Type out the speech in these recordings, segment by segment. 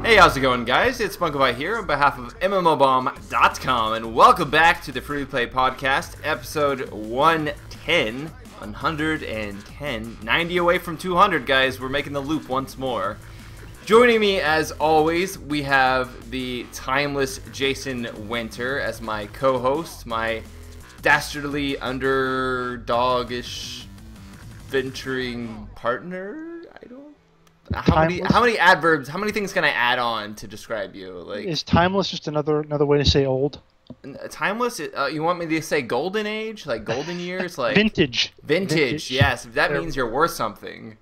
Hey, how's it going, guys? It's Bunkabyte here on behalf of MMOBomb.com, and welcome back to the Free-to-Play Podcast, episode 110. 110. 90 away from 200, guys. We're making the loop once more. Joining me, as always, we have the timeless Jason Winter as my co-host, my dastardly underdog-ish venturing partner. How many adverbs? How many things can I add on to describe you? Like, is timeless just another way to say old? Timeless? You want me to say golden age, like golden years, like vintage? Vintage. Yes, that means you're worth something.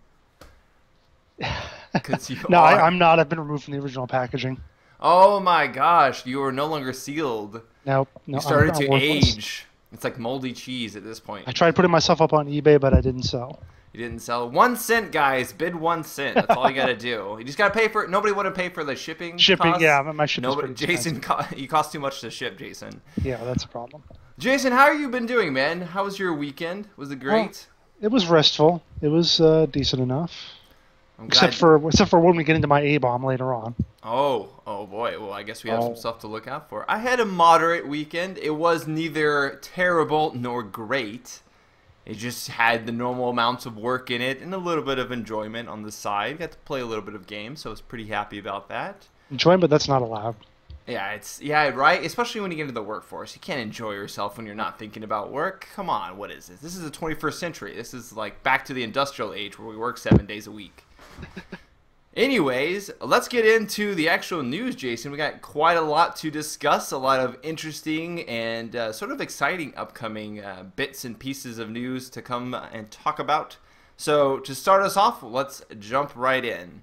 No, I'm not. I've been removed from the original packaging. Oh my gosh, you are no longer sealed. No, you started to age. It's like moldy cheese at this point. I tried putting myself up on eBay, but I didn't sell. You didn't sell 1 cent, guys. Bid 1 cent. That's all you gotta do. You just gotta pay for it. Nobody want to pay for the shipping. Costs. Yeah, my shipping. Nobody. Jason, you cost too much to ship, Jason. Yeah, that's a problem. Jason, how have you been doing, man? How was your weekend? Was it great? Well, it was restful. It was decent enough. Except for when we get into my A-bomb later on. Oh boy. Well, I guess we have some stuff to look out for. I had a moderate weekend. It was neither terrible nor great. It just had the normal amounts of work in it and a little bit of enjoyment on the side. Got to play a little bit of games, so I was pretty happy about that. Enjoyment, that's not allowed. Yeah, right? Especially when you get into the workforce. You can't enjoy yourself when you're not thinking about work. Come on, what is this? This is the 21st century. This is like back to the industrial age where we work 7 days a week. Anyways, let's get into the actual news, Jason. We got quite a lot to discuss, a lot of interesting and sort of exciting upcoming bits and pieces of news to come and talk about. So to start us off, let's jump right in.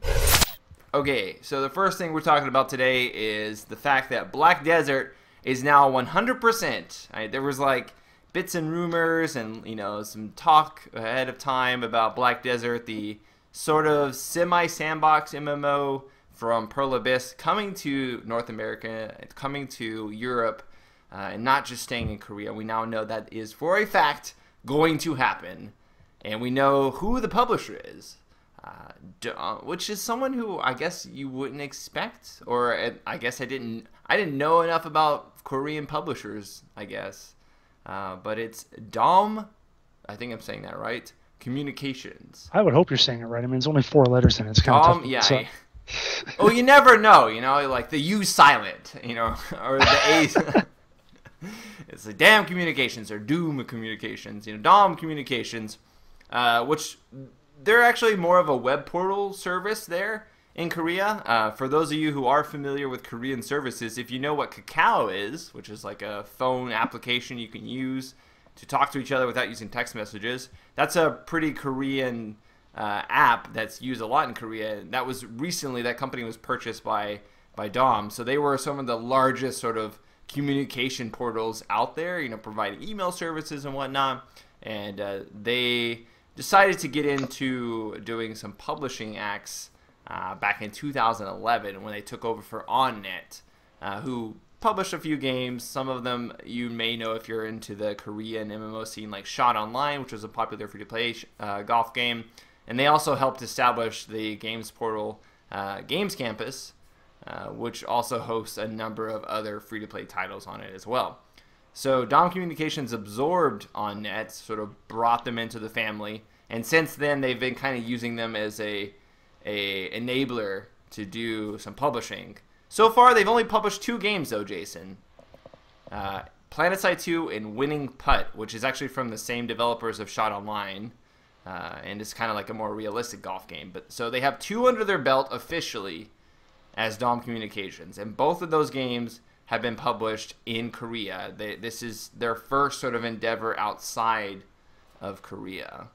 Okay, so the first thing we're talking about today is the fact that Black Desert is now 100%. Right? There was like bits and rumors and some talk ahead of time about Black Desert, the sort of semi-sandbox MMO from Pearl Abyss coming to North America, coming to Europe, and not just staying in Korea. We now know that is for a fact going to happen, and we know who the publisher is, which is someone who I guess you wouldn't expect, or I guess I didn't know enough about Korean publishers, I guess, but it's Dom. I think I'm saying that right. Communications. I would hope you're saying it right. I mean, it's only 4 letters in it. It's kind of tough. Yeah. Oh, you never know. Like the U silent. Or the A. It's like Damn Communications or Doom Communications. Dom Communications, which they're actually more of a web portal service there in Korea. For those of you who are familiar with Korean services, if you know what Kakao is, which is like a phone application you can use to talk to each other without using text messages. That's a pretty Korean app that's used a lot in Korea. That was recently, that company was purchased by Dom. So they were some of the largest sort of communication portals out there, providing email services and whatnot. And they decided to get into doing some publishing acts back in 2011 when they took over for OnNet, who published a few games. Some of them you may know if you're into the Korean MMO scene, like Shot Online, which was a popular free-to-play golf game. And they also helped establish the games portal Games Campus, which also hosts a number of other free-to-play titles on it as well. So Dom Communications absorbed OnNet, sort of brought them into the family. And since then, they've been kind of using them as a enabler to do some publishing. So far, they've only published 2 games, though, Jason. Planetside 2 and Winning Putt, which is actually from the same developers of Shot Online, and it's kind of like a more realistic golf game. But so they have 2 under their belt officially as Dom Communications, and both of those games have been published in Korea. This is their first sort of endeavor outside of Korea.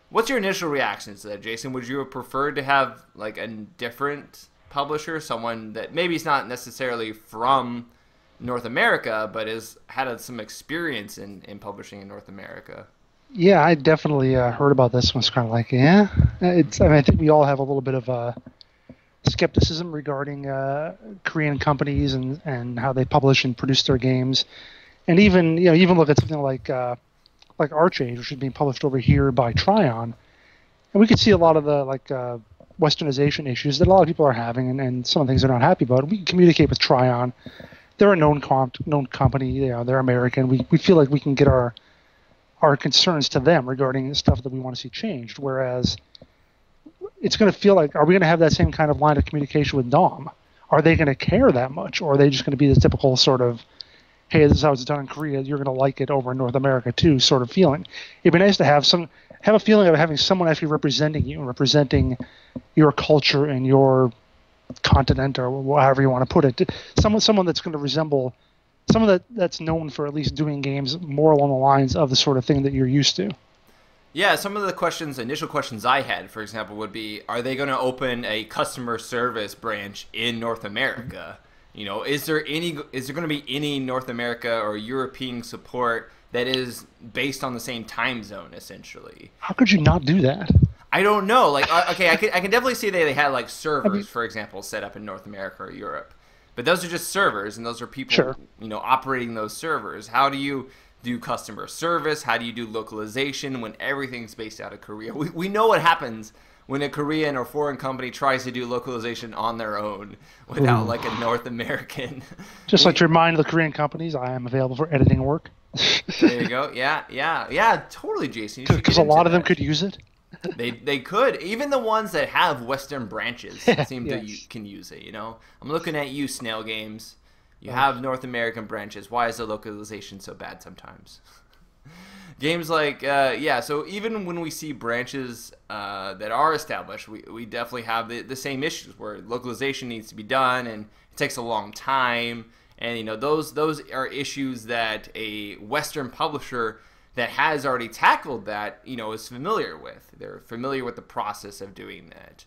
What's your initial reactions to that, Jason? Would you have preferred to have like a different publisher, someone that maybe is not necessarily from North America, but has had some experience in publishing in North America? Yeah, I definitely heard about this one. It's kind of like, yeah. I think we all have a little bit of skepticism regarding Korean companies and how they publish and produce their games, and even look at something like ArcheAge, which is being published over here by Tryon, and we could see a lot of the Westernization issues that a lot of people are having, and some of the things they're not happy about. We communicate with Tryon. They're a known company. You know, they're American. We feel like we can get our concerns to them regarding the stuff that we want to see changed. Whereas it's going to feel like, are we going to have that same kind of line of communication with Dom? Are they going to care that much, or are they just going to be the typical sort of, hey, this is how it's done in Korea, you're going to like it over in North America too, sort of feeling? It'd be nice to have a feeling of having someone actually representing you and representing your culture and your continent, or however you want to put it. Someone that's going to resemble someone that's known for at least doing games more along the lines of the sort of thing that you're used to. Yeah, some of the initial questions I had, for example, would be, are they going to open a customer service branch in North America? You know, is there going to be any North America or European support that is based on the same time zone, essentially? How could you not do that? I don't know. Like, okay, I can definitely see they had like servers, for example, set up in North America or Europe, but those are just servers, and those are people, you know, operating those servers. How do you do customer service? How do you do localization when everything's based out of Korea? We know what happens when a Korean or foreign company tries to do localization on their own without like a North American. Just like to remind the Korean companies, I am available for editing work. There you go. Yeah, totally, Jason. Because a lot of them could use it. They could. Even the ones that have Western branches seem to can use it, you know? I'm looking at you, Snail Games. You have North American branches. Why is the localization so bad sometimes? Games like, so even when we see branches that are established, we definitely have the same issues where localization needs to be done and it takes a long time. And, you know, those are issues that a Western publisher that has already tackled that, you know, is familiar with. They're familiar with the process of doing that.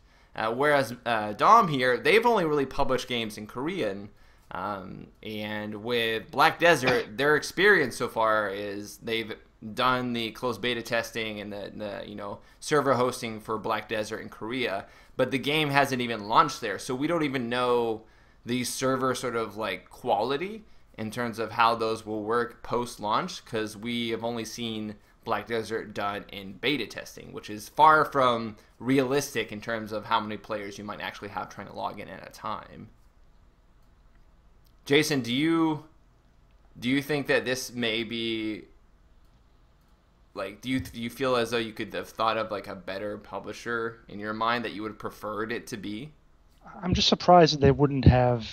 Whereas Dom here, they've only really published games in Korean. And with Black Desert, their experience so far is they've done the closed beta testing and the you know, server hosting for Black Desert in Korea, but the game hasn't even launched there, so we don't even know the server sort of like quality in terms of how those will work post-launch, because we have only seen Black Desert done in beta testing, which is far from realistic in terms of how many players you might actually have trying to log in at a time. Jason, do you think that this may be like, do you feel as though you could have thought of like a better publisher in your mind that you would have preferred it to be? I'm just surprised that they wouldn't have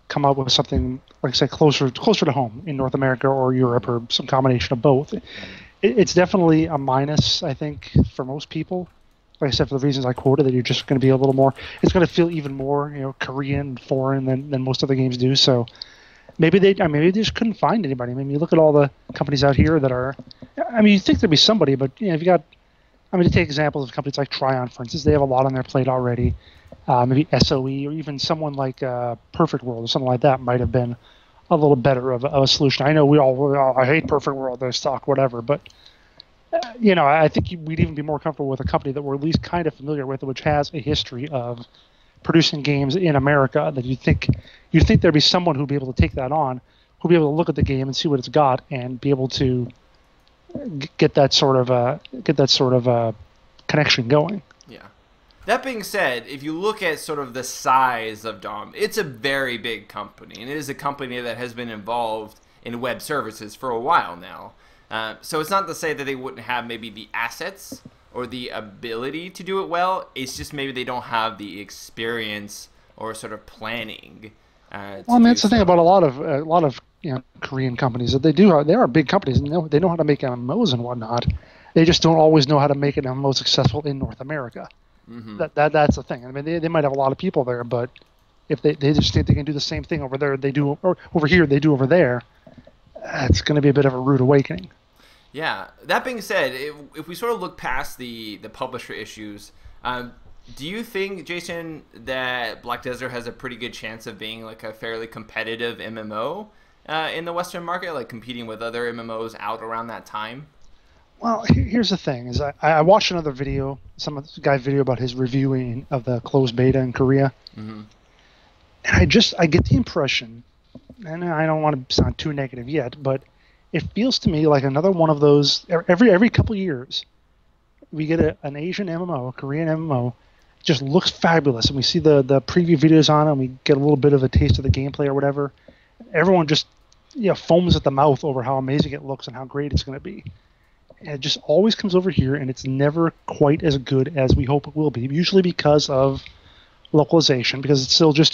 come up with something, like I said, closer to home in North America or Europe, or some combination of both. It's definitely a minus, I think, for most people. Like I said, for the reasons I quoted, that you're just going to be a little more, it's going to feel even more, you know, Korean, foreign than most other games do. So maybe they just couldn't find anybody. I mean, you look at all the companies out here that are, I mean, you'd think there'd be somebody, but, you know, if you got, I mean, to take examples of companies like Tryon, for instance, they have a lot on their plate already. Maybe SOE, or even someone like Perfect World or something like that might have been a little better of a solution. I know I hate Perfect World, their stock, whatever, but you know, I think we'd even be more comfortable with a company that we're at least kind of familiar with, which has a history of producing games in America. That you'd think there'd be someone who'd be able to take that on, who'd be able to look at the game and see what it's got, and be able to get that sort of connection going. Yeah. That being said, if you look at sort of the size of Dom, it's a very big company, and it is a company that has been involved in web services for a while now. So it's not to say that they wouldn't have maybe the assets or the ability to do it well. It's just maybe they don't have the experience or sort of planning. Well, I mean, that's the thing about a lot of you know, Korean companies, that they are big companies, and they know how to make MMOs and whatnot. They just don't always know how to make an MMO successful in North America. Mm-hmm. That's the thing. I mean, they might have a lot of people there, but if they just think they can do the same thing over there, they do, or over here they do over there, it's going to be a bit of a rude awakening. Yeah. That being said, if we sort of look past the publisher issues, do you think, Jason, that Black Desert has a pretty good chance of being like a fairly competitive MMO in the Western market, like competing with other MMOs out around that time? Well, here's the thing: is I watched another video, some guy's video about his reviewing of the closed beta in Korea, and I get the impression, and I don't want to sound too negative yet, but it feels to me like another one of those. Every couple years, we get an Asian MMO, a Korean MMO, just looks fabulous. And we see the preview videos on it, and we get a little bit of a taste of the gameplay or whatever. Everyone just foams at the mouth over how amazing it looks and how great it's going to be. And it just always comes over here, and it's never quite as good as we hope it will be. Usually because of localization, because it's still just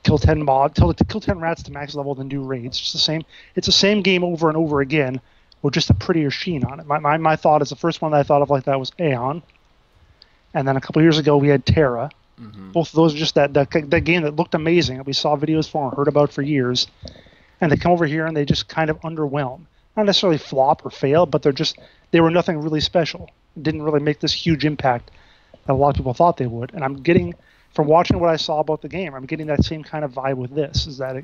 kill 10 rats to max level, then do raids. It's the same game over and over again, with just a prettier sheen on it. My thought is the first one that I thought of like that was Aeon, and then a couple years ago we had Tera. Mm-hmm. Both of those are just that game that looked amazing that we saw videos for and heard about for years, and they come over here and they just kind of underwhelm. Not necessarily flop or fail, but they were nothing really special. It didn't really make this huge impact that a lot of people thought they would. And I'm getting, from watching what I saw about the game, I'm getting that same kind of vibe with this, is that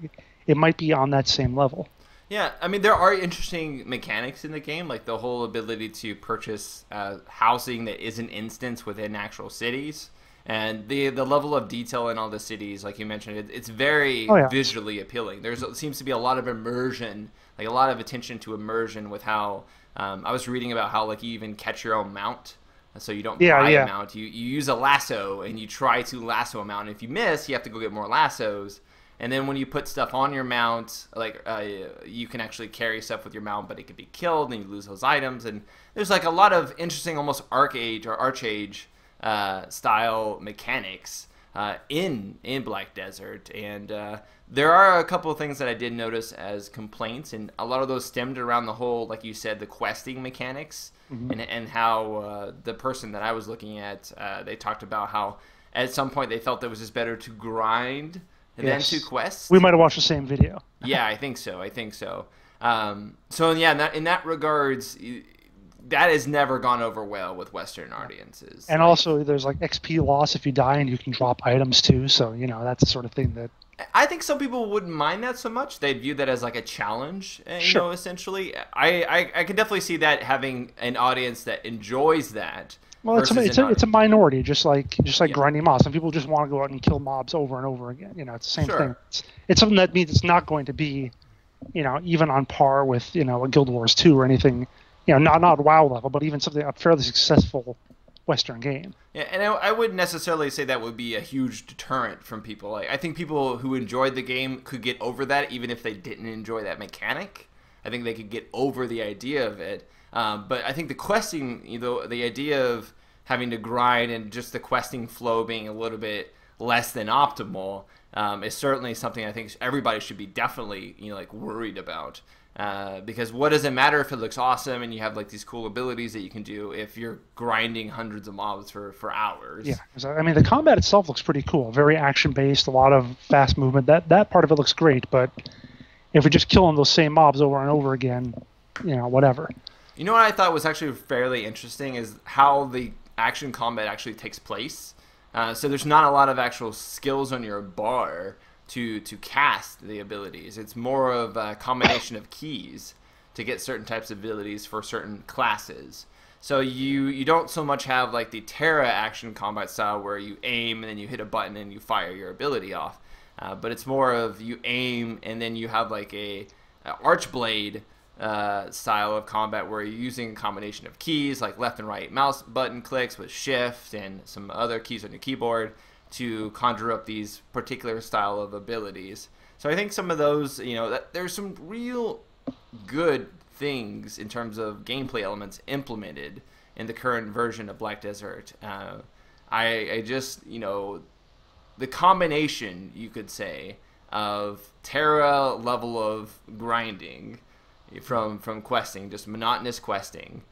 it might be on that same level. Yeah, I mean, there are interesting mechanics in the game, like the whole ability to purchase housing that is an instance within actual cities. And the level of detail in all the cities, like you mentioned, it's very visually appealing. There seems to be a lot of immersion, like a lot of attention to immersion with how I was reading about how like you even catch your own mount, so you don't buy a mount. You use a lasso and you try to lasso a mount. And if you miss, you have to go get more lassos. And then when you put stuff on your mount, like you can actually carry stuff with your mount, but it could be killed and you lose those items. And there's like a lot of interesting, almost ArcheAge style mechanics in Black Desert, and there are a couple of things that I did notice as complaints, and a lot of those stemmed around the whole, like you said, the questing mechanics. Mm-hmm. and how the person that I was looking at, they talked about how at some point they felt it was just better to grind than to quest. We might have watched the same video. Yeah, I think so. So yeah, in that regards, that has never gone over well with Western audiences. And also, there's like XP loss if you die, and you can drop items too. So that's the sort of thing that I think some people wouldn't mind that so much. They'd view that as like a challenge, essentially. I can definitely see that having an audience that enjoys that. Well, it's a minority, just like grinding mobs. Some people just want to go out and kill mobs over and over again. It's the same thing. It's something that means it's not going to be, even on par with a Guild Wars 2 or anything. Not WoW level, but even a fairly successful Western game. Yeah, and I wouldn't necessarily say that would be a huge deterrent from people. Like, I think people who enjoyed the game could get over that, even if they didn't enjoy that mechanic. I think they could get over the idea of it. But I think the questing, the idea of having to grind and just the questing flow being a little bit less than optimal is certainly something I think everybody should be definitely worried about. Because what does it matter if it looks awesome and you have like these cool abilities that you can do if you're grinding hundreds of mobs for hours? Yeah, I mean, the combat itself looks pretty cool. Very action-based, a lot of fast movement. That part of it looks great, but if we're just killing those same mobs over and over again, whatever. You know what I thought was actually fairly interesting is how the action combat actually takes place. So there's not a lot of actual skills on your bar to cast the abilities. It's more of a combination of keys to get certain types of abilities for certain classes. So you don't so much have like the Tera action combat style where you aim and then you hit a button and you fire your ability off. But it's more of you aim and then you have like a ArcheAge Blade style of combat where you're using a combination of keys like left and right mouse button clicks with shift and some other keys on your keyboard to conjure up these particular style of abilities. So I think some of those, there's some real good things in terms of gameplay elements implemented in the current version of Black Desert. I just, the combination, you could say, of Tera level of grinding from questing, just monotonous questing,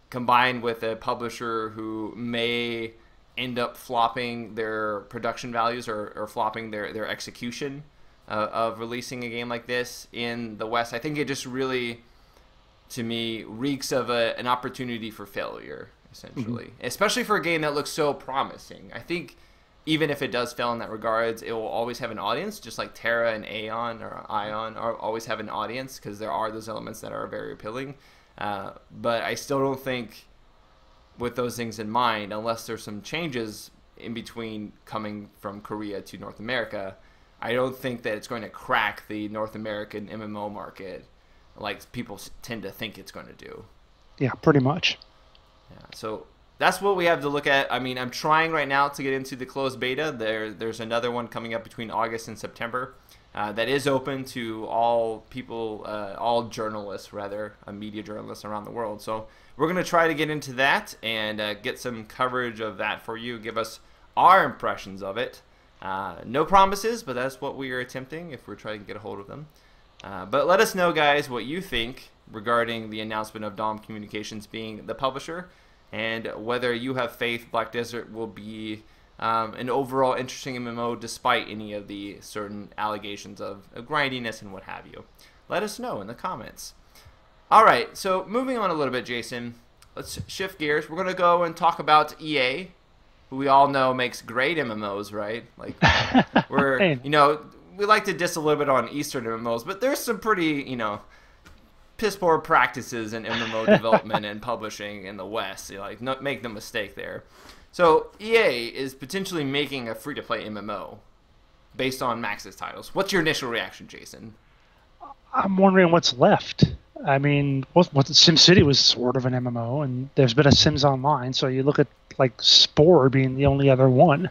combined with a publisher who may end up flopping their production values or flopping their execution of releasing a game like this in the West. I think it just really, to me, reeks of an opportunity for failure, essentially. Mm-hmm. Especially for a game that looks so promising. I think even if it does fail in that regards, it will always have an audience, just like Tera and Aeon or Ion always have an audience, because there are those elements that are very appealing. But I still don't think, with those things in mind, unless there's some changes in between coming from Korea to North America, I don't think that it's going to crack the North American MMO market like people tend to think it's going to do. Yeah, pretty much. Yeah. So that's what we have to look at. I mean, I'm trying right now to get into the closed beta. There's another one coming up between August and September that is open to all people, all journalists, rather, media journalists around the world. So we're going to try to get into that and get some coverage of that for you, give us our impressions of it. No promises, but that's what we are attempting if we're trying to get a hold of them. But let us know, guys, what you think regarding the announcement of Dom Communications being the publisher, and whether you have faith Black Desert will be an overall interesting MMO despite any of the certain allegations of grindiness and what have you. Let us know in the comments. Alright, so moving on a little bit, Jason, let's shift gears. We're going to go and talk about EA, who we all know makes great MMOs, right? Like, we're, you know, we like to diss a little bit on Eastern MMOs, but there's some pretty, you know, piss poor practices in MMO development and publishing in the West. You know, like, not make no mistake there. So EA is potentially making a free-to-play MMO based on Maxis titles. What's your initial reaction, Jason? I'm wondering what's left. I mean, what SimCity was sort of an MMO, and there's been a Sims Online. So you look at like Spore being the only other one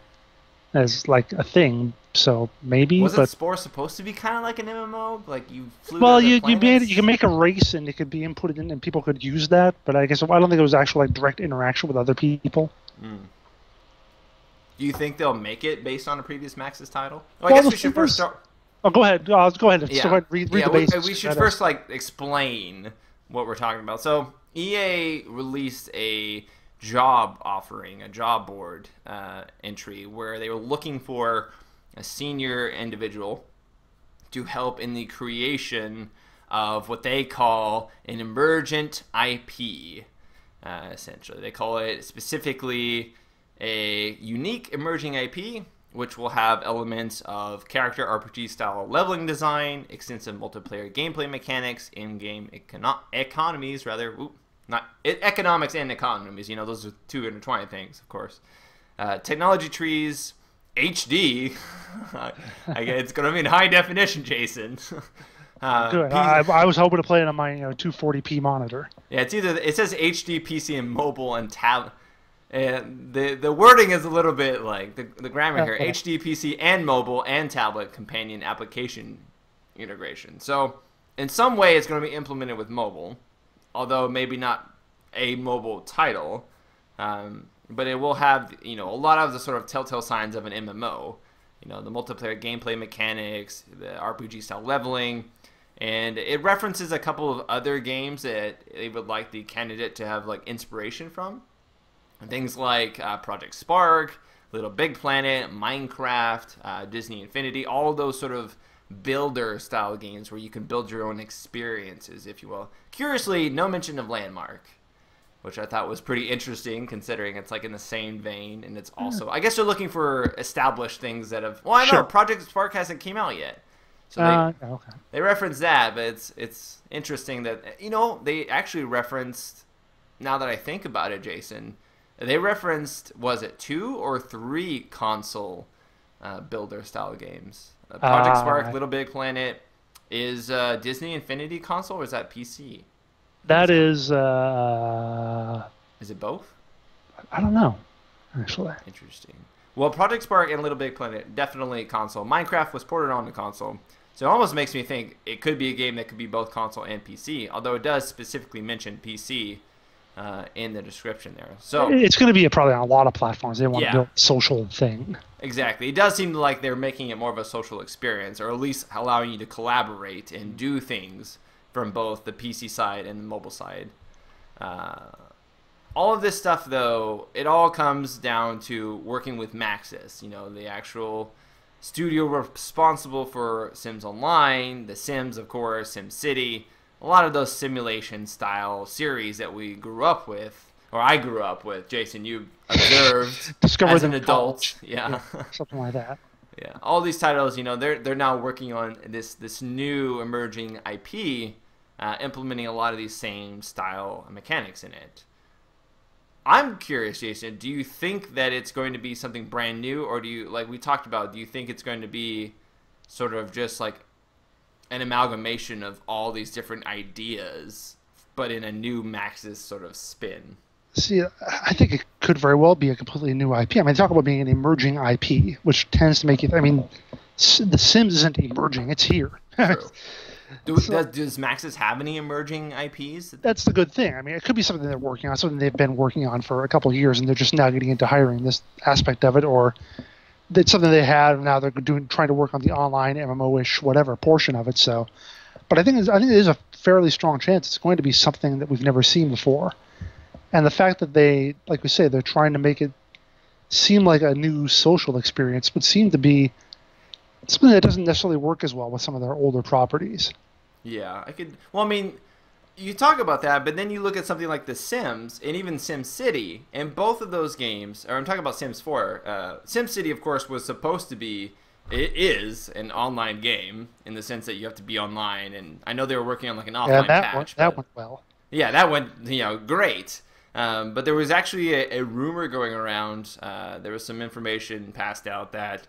as like a thing. So maybe wasn't Spore supposed to be kind of like an MMO? Like you flew. Well, you can make a race and it could be inputted in, and people could use that. But I guess I don't think it was actual like direct interaction with other people. Mm. Do you think they'll make it based on a previous Maxis title? Oh, I guess we should first start. Oh, go ahead. Go ahead. Yeah. So go ahead. Read the basics. We should first like explain what we're talking about. So EA released a job offering, a job board entry where they were looking for a senior individual to help in the creation of what they call an emergent IP. Essentially, they call it specifically a unique emerging IP, which will have elements of character RPG style leveling design, extensive multiplayer gameplay mechanics, in-game economies, rather. Not economics and economies. You know, those are two intertwined things, of course. Technology trees, HD. It's going to be in high definition, Jason. Good. I was hoping to play it on my 240p monitor. Yeah, it says HD, PC, and mobile and tab. And the wording is a little bit like the grammar here. HD, PC, and mobile and tablet companion application integration. So in some way it's going to be implemented with mobile, although maybe not a mobile title. But it will have, a lot of the sort of telltale signs of an MMO. The multiplayer gameplay mechanics, the RPG style leveling, and it references a couple of other games that they would like the candidate to have like inspiration from. Things like Project Spark, Little Big Planet, Minecraft, Disney Infinity, all of those sort of builder style games where you can build your own experiences, if you will. Curiously, no mention of Landmark, which I thought was pretty interesting considering it's like in the same vein, and it's also, I guess they're looking for established things that have, well, I know, Project Spark hasn't came out yet. So they reference that, but it's interesting that, they actually referenced, now that I think about it, Jason, they referenced, was it 2 or 3 console builder style games? Project Spark, Little Big Planet, is Disney Infinity console or is that PC? That is. Is it both? I don't know, actually. Interesting. Well, Project Spark and Little Big Planet definitely console. Minecraft was ported on the console, so it almost makes me think it could be a game that could be both console and PC. Although it does specifically mention PC in the description there. So it's going to be probably on a lot of platforms. They want to build a social thing. Exactly. It does seem like they're making it more of a social experience, or at least allowing you to collaborate and do things from both the PC side and the mobile side. All of this stuff, though, it all comes down to working with Maxis, the actual studio responsible for Sims Online, The Sims, of course, SimCity, a lot of those simulation-style series that we grew up with, or I grew up with. Jason, you observed as an adult. Yeah, something like that. Yeah, all these titles, they're now working on this new emerging IP, implementing a lot of these same style mechanics in it. I'm curious, Jason, do you think that it's going to be something brand new, or do you, like we talked about, do you think it's going to be sort of just like an amalgamation of all these different ideas, but in a new Maxis sort of spin? See, I think it could very well be a completely new IP. I mean, talk about being an emerging IP, which tends to make it. I mean, The Sims isn't emerging; it's here. True. Does Maxis have any emerging IPs? That's the good thing. I mean, it could be something they're working on, something they've been working on for a couple of years, and they're just now getting into hiring this aspect of it, or it's something they had, and now they're trying to work on the online MMO-ish whatever portion of it. So, but I think there's a fairly strong chance it's going to be something that we've never seen before. And the fact that they, like we say, they're trying to make it seem like a new social experience would seem to be something that doesn't necessarily work as well with some of their older properties. Yeah, I could. Well, I mean, you talk about that, but then you look at something like The Sims and even SimCity, and both of those games, or I'm talking about Sims 4. SimCity, of course, was supposed to be, it is an online game in the sense that you have to be online, and I know they were working on like an offline patch. That went well. Yeah, that went great. But there was actually a rumor going around. There was some information passed out that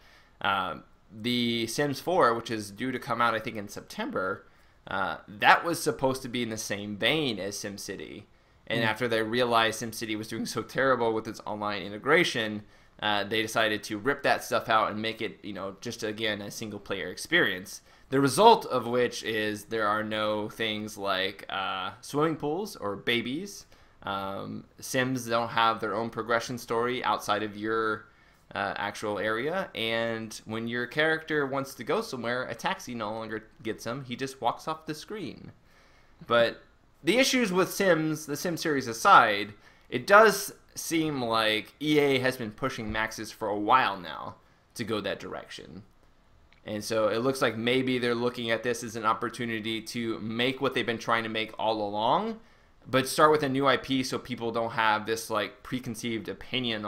the Sims 4, which is due to come out, I think, in September, that was supposed to be in the same vein as SimCity. And after they realized SimCity was doing so terrible with its online integration, they decided to rip that stuff out and make it, just, again, a single-player experience. The result of which is there are no things like swimming pools or babies. Sims don't have their own progression story outside of your actual area, and when your character wants to go somewhere, a taxi no longer gets him. He just walks off the screen. But the issues with Sims, the Sim series aside, it does seem like EA has been pushing Maxis for a while now to go that direction. And so it looks like maybe they're looking at this as an opportunity to make what they've been trying to make all along, but start with a new IP so people don't have this like preconceived opinion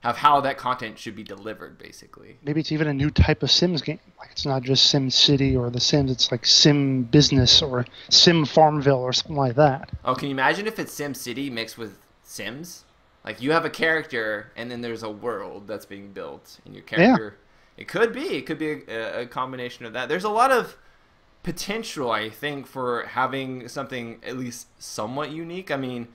of how that content should be delivered, basically. Maybe it's even a new type of Sims game. Like it's not just SimCity or The Sims, it's like Sim Business or Sim Farmville or something like that. Oh, can you imagine if it's SimCity mixed with Sims? Like you have a character and then there's a world that's being built and your character... Yeah. It could be a combination of that. There's a lot of potential, I think, for having something at least somewhat unique. I mean,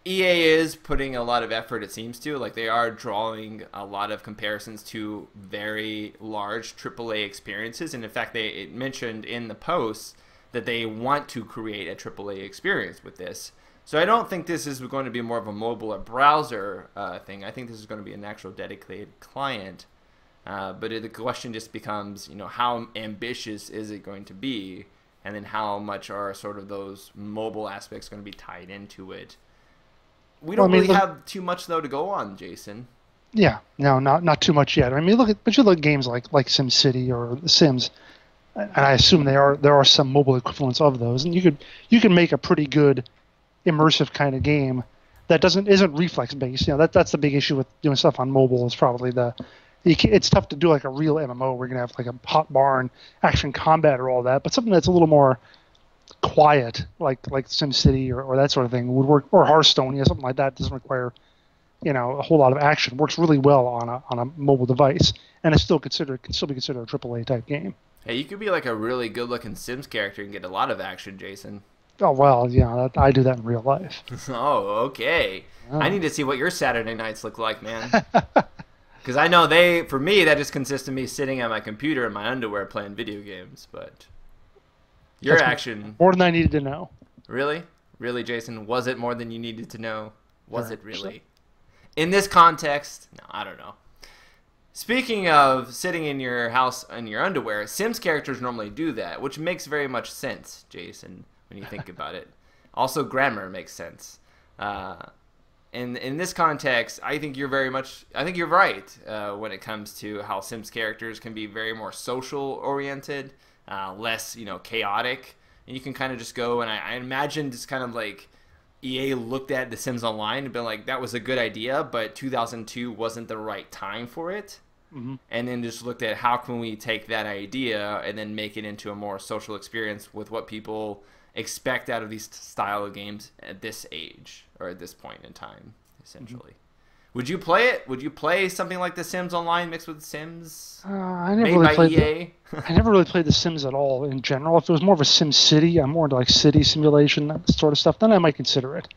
EA is putting a lot of effort, it seems to. Like, they are drawing a lot of comparisons to very large AAA experiences. And, in fact, they mentioned in the post that they want to create a AAA experience with this. So I don't think this is going to be more of a mobile or browser thing. I think this is going to be an actual dedicated client. But the question just becomes, how ambitious is it going to be? And then how much are sort of those mobile aspects going to be tied into it? We don't really have too much, though, to go on, Jason. Yeah, no, not too much yet. I mean, you look at games like SimCity or The Sims, and I assume there are some mobile equivalents of those, and you can make a pretty good immersive kind of game that isn't reflex based. That's the big issue with doing stuff on mobile is probably it's tough to do like a real MMO where you're going to have like a hot barn action combat or all that, but something that's a little more quiet, like SimCity or that sort of thing would work, or Hearthstone, something like that doesn't require, a whole lot of action. Works really well on a mobile device, and can still be considered a AAA type game. Hey, you could be like a really good-looking Sims character and get a lot of action, Jason. Oh, well, I do that in real life. Oh, okay. Oh. I need to see what your Saturday nights look like, man. Because I know for me, that just consists of me sitting at my computer in my underwear playing video games. But your action... More than I needed to know. Really? Really, Jason? Was it more than you needed to know? Was it really? In this context? No, I don't know. Speaking of sitting in your house in your underwear, Sims characters normally do that, which makes very much sense, Jason, when you think about it. Also, grammar makes sense. In this context, I think you're right when it comes to how Sims characters can be very more social oriented, less chaotic, and you can kind of just go. And I imagine just kind of like EA looked at The Sims Online and been like, that was a good idea, but 2002 wasn't the right time for it. Mm-hmm. And then just looked at how can we take that idea and then make it into a more social experience with what people expect out of these style of games at this age or at this point in time, essentially. Mm-hmm. Would you play it? Would you play something like The Sims Online mixed with Sims? I never really played The Sims at all in general. If it was more of a Sim City, I'm more into like city simulation, that sort of stuff, then I might consider it.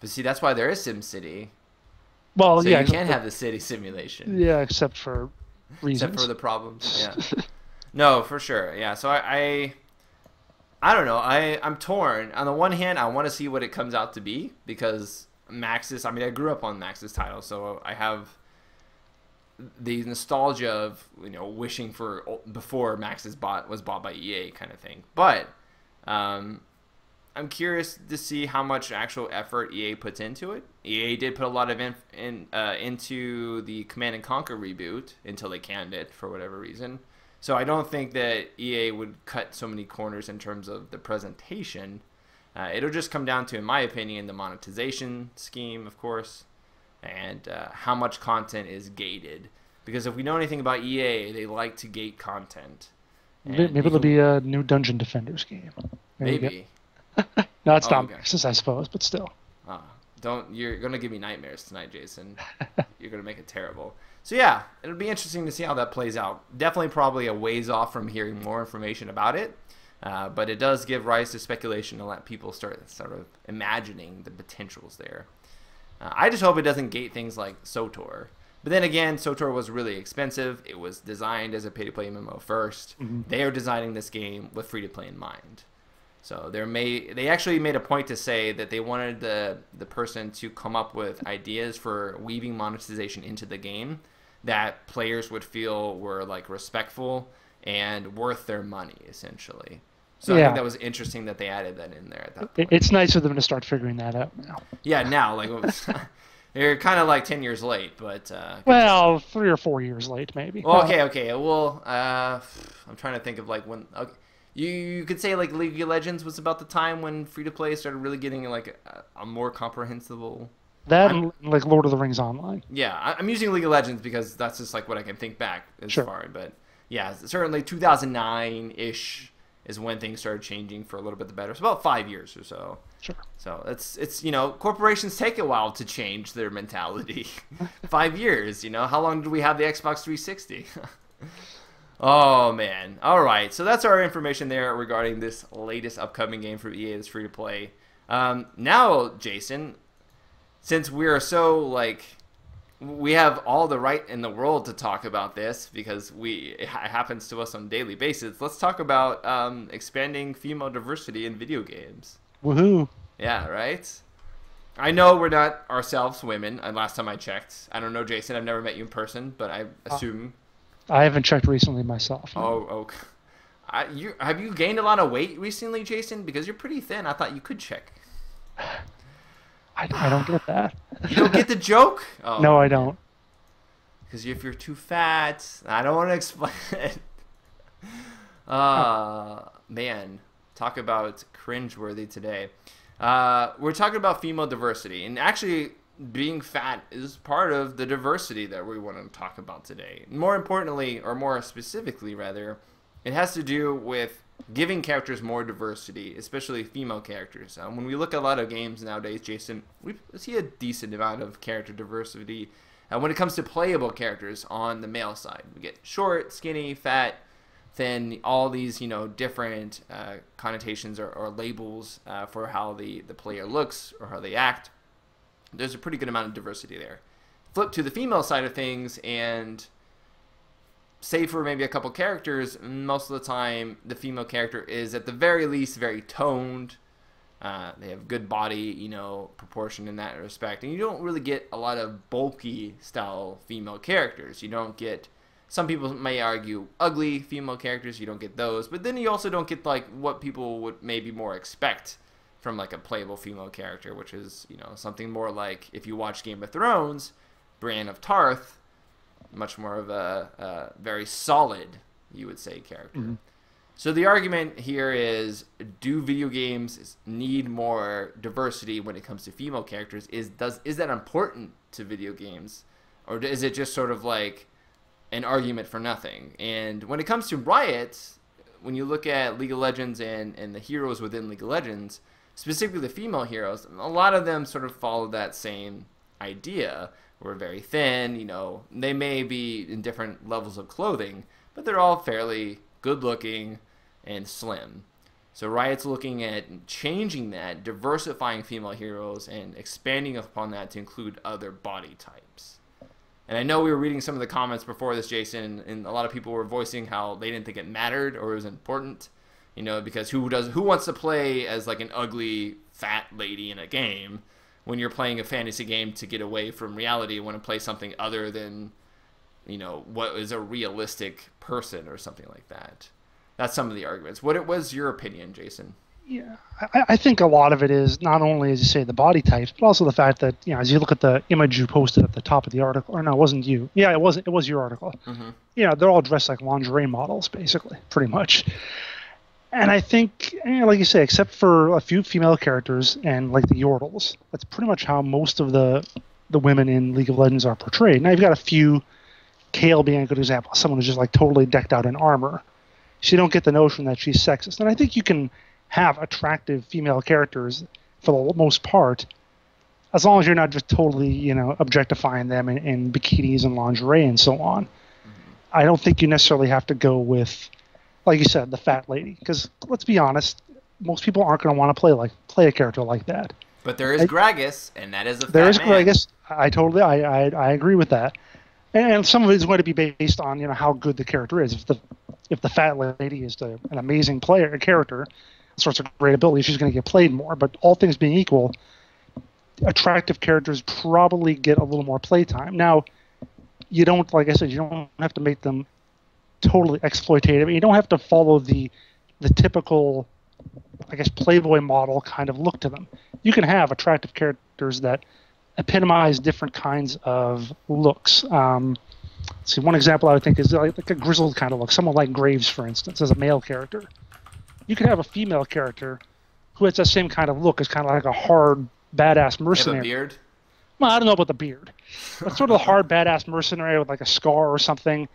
But see, that's why there is SimCity. Well, so yeah, you can have the city simulation. Yeah, except for reasons. Except for the problems. Yeah. No, for sure. Yeah. So I don't know. I'm torn. On the one hand, I want to see what it comes out to be because Maxis. I mean, I grew up on Maxis titles, so I have the nostalgia of wishing for before Maxis was bought by EA kind of thing. But I'm curious to see how much actual effort EA puts into it. EA did put a lot of into the Command and Conquer reboot until they canned it for whatever reason. So I don't think that EA would cut so many corners in terms of the presentation. It'll just come down to, in my opinion, the monetization scheme, of course, and how much content is gated. Because if we know anything about EA, they like to gate content. Maybe it'll be a new Dungeon Defenders game. Maybe. No, it's not Maxis, I suppose, but still. You're gonna give me nightmares tonight, Jason. You're gonna make it terrible. So yeah, it'll be interesting to see how that plays out. Definitely probably a ways off from hearing more information about it. But it does give rise to speculation to let people start sort of imagining the potentials there. I just hope it doesn't gate things like SOTOR. But then again, SOTOR was really expensive. It was designed as a pay-to-play MMO first. Mm-hmm. They are designing this game with free-to-play in mind. So they actually made a point to say that they wanted the person to come up with ideas for weaving monetization into the game that players would feel were like respectful and worth their money, essentially. So I think that was interesting that they added that in there at that point. It's nice of them to start figuring that out now. Yeah, now they're kind of like 10 years late, but well, 3 or 4 years late, maybe. Well, okay. Well, I'm trying to think of like when. Okay. You could say like League of Legends was about the time when free-to-play started really getting like a more comprehensible... That and like Lord of the Rings Online. Yeah, I'm using League of Legends because that's just like what I can think back as far. But yeah, certainly 2009-ish is when things started changing for a little bit the better. It's about 5 years or so. Sure. So it's corporations take a while to change their mentality. 5 years, how long did we have the Xbox 360? Oh, man. All right. So that's our information there regarding this latest upcoming game from EA that's free to play. Now, Jason, since we are so, we have all the right in the world to talk about this because it happens to us on a daily basis, let's talk about expanding female diversity in video games. Woohoo. Yeah, right? I know we're not ourselves women, last time I checked. I don't know, Jason. I've never met you in person, but I assume... I haven't checked recently myself. No. Have you gained a lot of weight recently, Jason? Because you're pretty thin. I thought you could check. I don't get that. You don't get the joke? Oh, no, I don't. Because if you're too fat, I don't want to explain it. Man, talk about cringeworthy today. We're talking about female diversity, and actually... being fat is part of the diversity that we want to talk about today. More importantly, or more specifically rather, it has to do with giving characters more diversity, especially female characters. When we look at a lot of games nowadays, Jason, we see a decent amount of character diversity when it comes to playable characters on the male side. We get short, skinny, fat, thin, all these different connotations or labels for how the player looks or how they act. There's a pretty good amount of diversity there. Flip to the female side of things, and save for maybe a couple characters, most of the time the female character is at the very least very toned. They have good body, proportion in that respect. And you don't really get a lot of bulky style female characters. You don't get, some people may argue, ugly female characters. You don't get those. But then you also don't get like what people would maybe more expect from like a playable female character, which is, something more like if you watch Game of Thrones, Brienne of Tarth, much more of a very solid, you would say, character. Mm-hmm. So the argument here is, do video games need more diversity when it comes to female characters? Is that important to video games? Or is it just sort of like an argument for nothing? And when it comes to Riot, when you look at League of Legends and the heroes within League of Legends, specifically the female heroes, a lot of them sort of follow that same idea. We're very thin, they may be in different levels of clothing, but they're all fairly good looking and slim. So Riot's looking at changing that, diversifying female heroes, and expanding upon that to include other body types. And I know we were reading some of the comments before this, Jason, and a lot of people were voicing how they didn't think it mattered or it was important, you know, because who wants to play as like an ugly fat lady in a game when you're playing a fantasy game to get away from reality and want to play something other than, you know, what is a realistic person or something like that. That's some of the arguments. What was your opinion, Jason? Yeah, I think a lot of it is not only, as you say, the body types, but also the fact that, you know, as you look at the image you posted at the top of the article, or no, it wasn't you. Yeah, it was your article. Mm-hmm. You know, they're all dressed like lingerie models, basically, pretty much. And I think, like you say, except for a few female characters and like the Yordles, that's pretty much how most of the women in League of Legends are portrayed. Now you've got a few, Kayle being a good example, someone who's just like totally decked out in armor. So you don't get the notion that she's sexist. And I think you can have attractive female characters for the most part, as long as you're not just totally, you know, objectifying them in bikinis and lingerie and so on. Mm-hmm. I don't think you necessarily have to go with, like you said, the fat lady, because let's be honest, most people aren't going to want to play a character like that. But there is Gragas, and that is a fat there is man. Gragas. I agree with that, and some of it is going to be based on, you know, how good the character is. If the fat lady is an amazing character, sorts of great ability, she's going to get played more. But all things being equal, attractive characters probably get a little more playtime. Now, you don't, like I said, you don't have to make them totally exploitative. You don't have to follow the typical, I guess, Playboy model kind of look to them. You can have attractive characters that epitomize different kinds of looks. See, one example I would think is like a grizzled kind of look. Someone like Graves, for instance, as a male character. You could have a female character who has that same kind of look, as kind of like a hard, badass mercenary. Have a beard? Well, I don't know about the beard. But sort of the hard, badass mercenary with like a scar or something,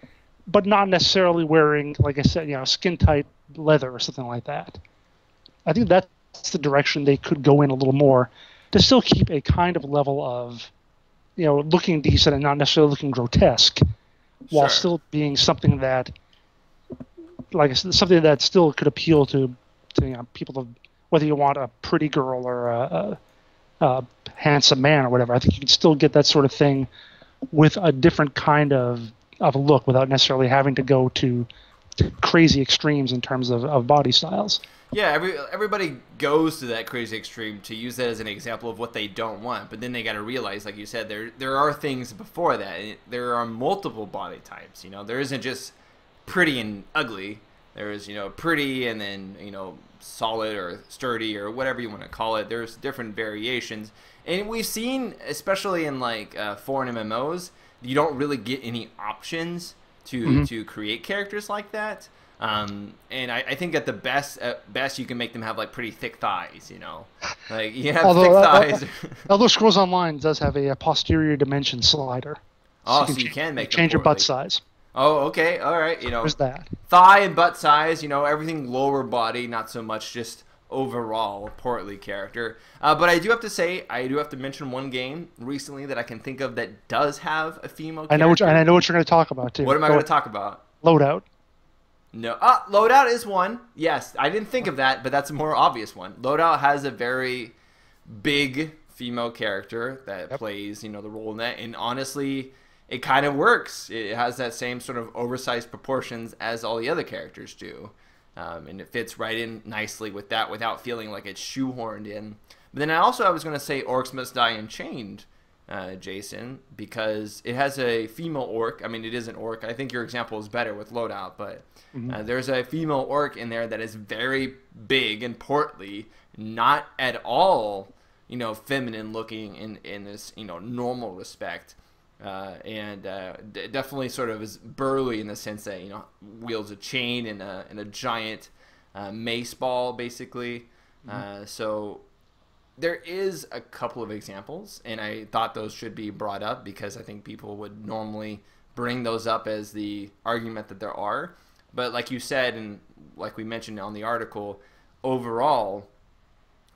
but not necessarily wearing, like I said, you know, skin-tight leather or something like that. I think that's the direction they could go in a little more to still keep a kind of level of, you know, looking decent and not necessarily looking grotesque, while still being something that, like I said, something that still could appeal to you know, people, of whether you want a pretty girl or a handsome man or whatever. I think you can still get that sort of thing with a different kind of look without necessarily having to go to crazy extremes in terms of body styles. Yeah, everybody goes to that crazy extreme to use that as an example of what they don't want, but then they got to realize, like you said, there are things before that. There are multiple body types. You know, there isn't just pretty and ugly. There's, you know, pretty and then, you know, solid or sturdy or whatever you want to call it. There's different variations, and we've seen, especially in like foreign MMOs, you don't really get any options to create characters like that. And I think at best you can make them have like pretty thick thighs, you know, like you have thick thighs. Elder Scrolls Online does have a posterior dimension slider. Oh, so you can make change your butt size. Oh, okay, all right, you know. There's that. Thigh and butt size, you know, everything lower body, not so much just overall portly character. But I do have to say, I do have to mention one game recently that I can think of that does have a female character. I know what you're going to talk about too. What am I going to talk about? Loadout. No, Loadout is one. Yes, I didn't think of that, but that's a more obvious one. Loadout has a very big female character that plays, you know, the role in that, and honestly, it kind of works. It has that same sort of oversized proportions as all the other characters do, and it fits right in nicely with that without feeling like it's shoehorned in. But then I was going to say Orcs Must Die Unchained, Jason, because it has a female orc. I mean, it is an orc. I think your example is better with Loadout, but there's a female orc in there that is very big and portly, not at all, you know, feminine looking in this, you know, normal respect. And definitely sort of is burly in the sense that, you know, wields a chain and a giant mace ball, basically. So there is a couple of examples, and I thought those should be brought up because I think people would normally bring those up as the argument that there are. But like you said, and like we mentioned on the article, overall,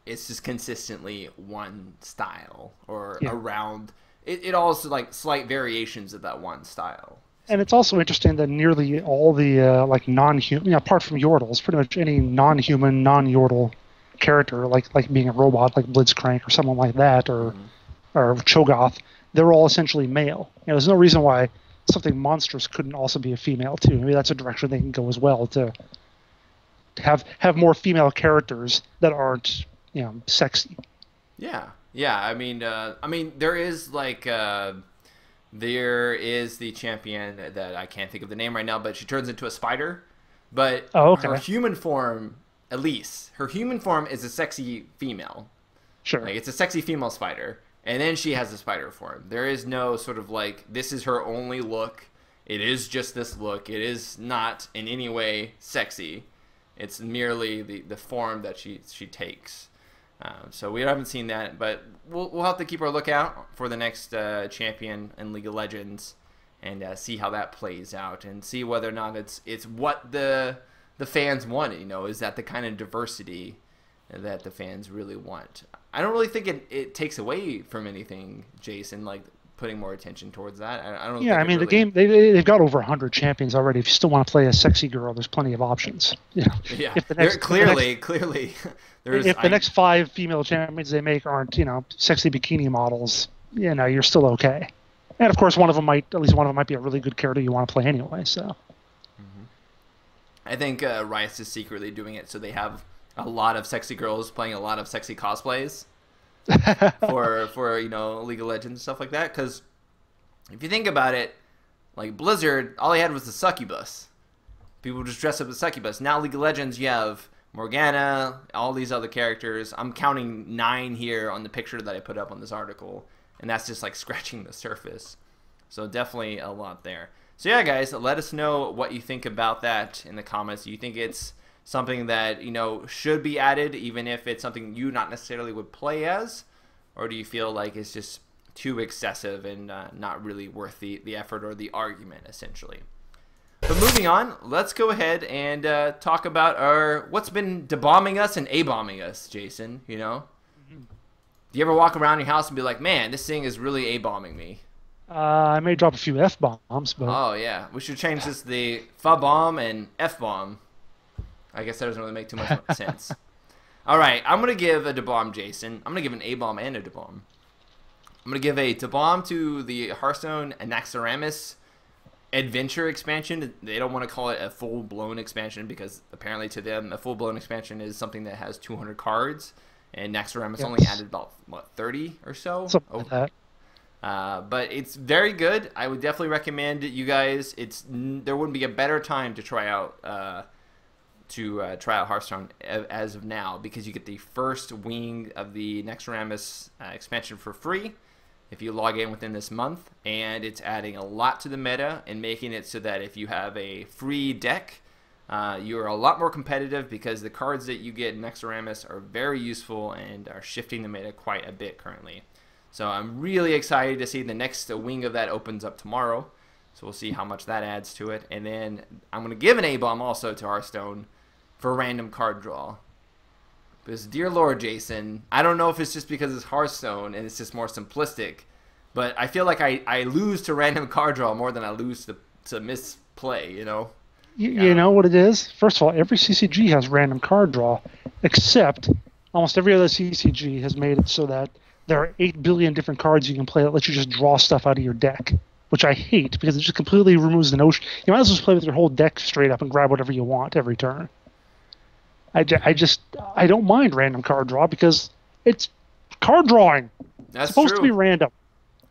it's just consistently one style or around. It also like slight variations of that one style. And it's also interesting that nearly all the like non-human, apart from Yordles, pretty much any non-human, non-Yordle character, like being a robot, like Blitzcrank or someone like that, or Cho'Gath, they're all essentially male. There's no reason why something monstrous couldn't also be a female too. Maybe that's a direction they can go as well, to have more female characters that aren't sexy. Yeah. I mean, there is like there is the champion that I can't think of the name right now, but she turns into a spider. But her human form, Elise, her human form is a sexy female. Sure. Like, it's a sexy female spider. And then she has a spider form. There is no sort of like, this is her only look. It is just this look. It is not in any way sexy. It's merely the form that she takes. So we haven't seen that, but we'll have to keep our lookout for the next champion in League of Legends and see how that plays out and see whether or not it's what the fans want. Is that the kind of diversity that the fans really want? I don't really think it takes away from anything, Jason, like putting more attention towards that. I don't. Yeah, think the game they've got over 100 champions already. If you still want to play a sexy girl, there's plenty of options. Yeah. If the next, clearly, if the next 5 female champions they make aren't sexy bikini models, you're still okay. And of course, at least one of them might be a really good character you want to play anyway. So. I think Riot is secretly doing it so they have a lot of sexy girls playing a lot of sexy cosplays for League of Legends and stuff like that. Because if you think about it, like Blizzard, all they had was the succubus. People just dress up as succubus. Now League of Legends, you have Morgana, all these other characters. I'm counting 9 here on the picture that I put up on this article, and that's just like scratching the surface. So definitely a lot there. So yeah, guys, let us know what you think about that in the comments. Do you think it's something that should be added, even if it's something you not necessarily would play as, or do you feel like it's just too excessive and not really worth the effort or the argument, essentially? But moving on, let's go ahead and talk about what's been debombing us and A-bombing us, Jason. Do you ever walk around your house and be like, man, this thing is really A-bombing me? I may drop a few F-bombs, but... Oh, yeah. We should change this to the F-bomb and F-bomb. I guess that doesn't really make too much sense. All right, I'm going to give a debomb, Jason. I'm going to give an A-bomb and a debomb. I'm going to give a debomb to the Hearthstone Anaxaramus Adventure expansion. They don't want to call it a full-blown expansion because apparently to them, a full-blown expansion is something that has 200 cards, and Anaxaramus only added about, 30 or so? Something like that. But it's very good. I would definitely recommend it, you guys. There wouldn't be a better time to try out Hearthstone as of now, because you get the first wing of the Anaxaramus expansion for free if you log in within this month, and it's adding a lot to the meta and making it so that if you have a free deck, you're a lot more competitive because the cards that you get in Anaxaramus are very useful and are shifting the meta quite a bit currently. So I'm really excited to see the next wing of that opens up tomorrow. So we'll see how much that adds to it. And then I'm going to give an A-bomb also to Hearthstone for random card draw. Because, dear Lord, Jason, I don't know if it's just because it's Hearthstone and it's just more simplistic, but I feel like I lose to random card draw more than I lose to misplay, You know what it is? First of all, every CCG has random card draw, except almost every other CCG has made it so that there are 8 billion different cards you can play that let you just draw stuff out of your deck, which I hate because it just completely removes the notion. You might as well just play with your whole deck straight up and grab whatever you want every turn. I don't mind random card draw because it's card drawing. That's it's supposed true. To be random.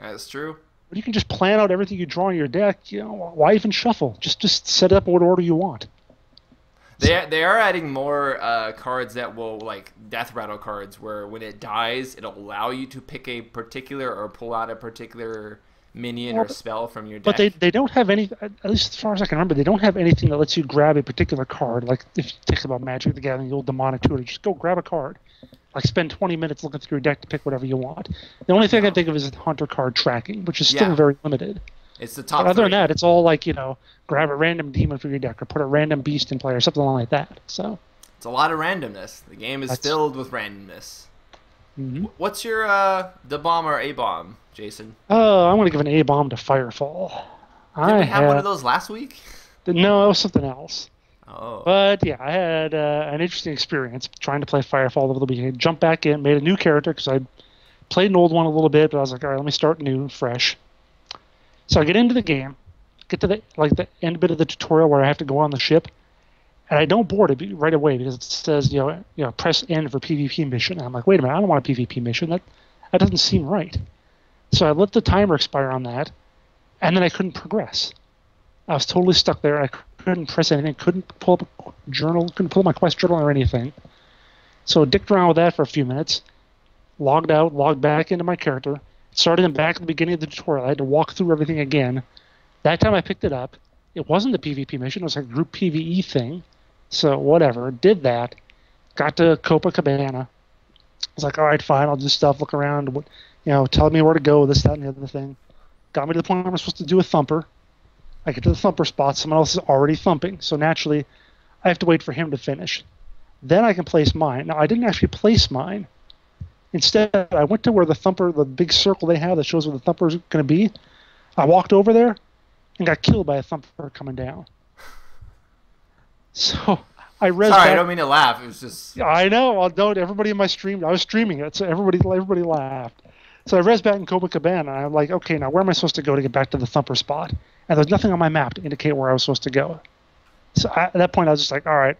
That's true. But you can just plan out everything you draw in your deck. Why even shuffle? Just set up what order you want. They are adding more cards that will, like death rattle cards, where when it dies, it'll allow you to pick a particular or pull out a particular minion or spell from your deck. But they don't have any, at least as far as I can remember, they don't have anything that lets you grab a particular card. Like if you think about Magic the Gathering, the old demonic tutor, just go grab a card. Like spend 20 minutes looking through your deck to pick whatever you want. The only thing I can think of is hunter card tracking, which is still very limited. It's the top. But other than that, it's all like grab a random demon from your deck or put a random beast in play or something like that. So it's a lot of randomness. The game is filled with randomness. Mm-hmm. What's your the bomb or A bomb, Jason? I'm going to give an A bomb to Firefall. Did we have one of those last week? No, it was something else. Oh. But yeah, I had an interesting experience trying to play Firefall over the weekend. Jumped back in, made a new character because I played an old one a little bit, but I was like, all right, let me start new, fresh. So I get into the game, get to the end bit of the tutorial where I have to go on the ship, and I don't board it right away because it says press N for PvP mission. And I'm like, wait a minute, I don't want a PvP mission. That doesn't seem right. So I let the timer expire on that, and then I couldn't progress. I was totally stuck there. I couldn't press anything, couldn't pull up a journal, couldn't pull up my quest journal or anything. So I dicked around with that for a few minutes, logged out, logged back into my character, started them back at the beginning of the tutorial. I had to walk through everything again. That time I picked it up. It wasn't a PvP mission. It was like a group PvE thing. So whatever. Did that. Got to Copacabana. I was like, all right, fine. I'll do stuff, look around, tell me where to go, this, that, and the other thing. Got me to the point where I'm supposed to do a thumper. I get to the thumper spot. Someone else is already thumping. So naturally, I have to wait for him to finish. Then I can place mine. Now, I didn't actually place mine. Instead, I went to where the thumper, the big circle they have that shows where the thumper is going to be. I walked over there and got killed by a thumper coming down. So I res Sorry, back. I don't mean to laugh. It was just... I know. Everybody in my stream, I was streaming it, so everybody laughed. So I res back in Copacabana, and I'm like, okay, now where am I supposed to go to get back to the thumper spot? And there's nothing on my map to indicate where I was supposed to go. So at that point, I was just like, all right,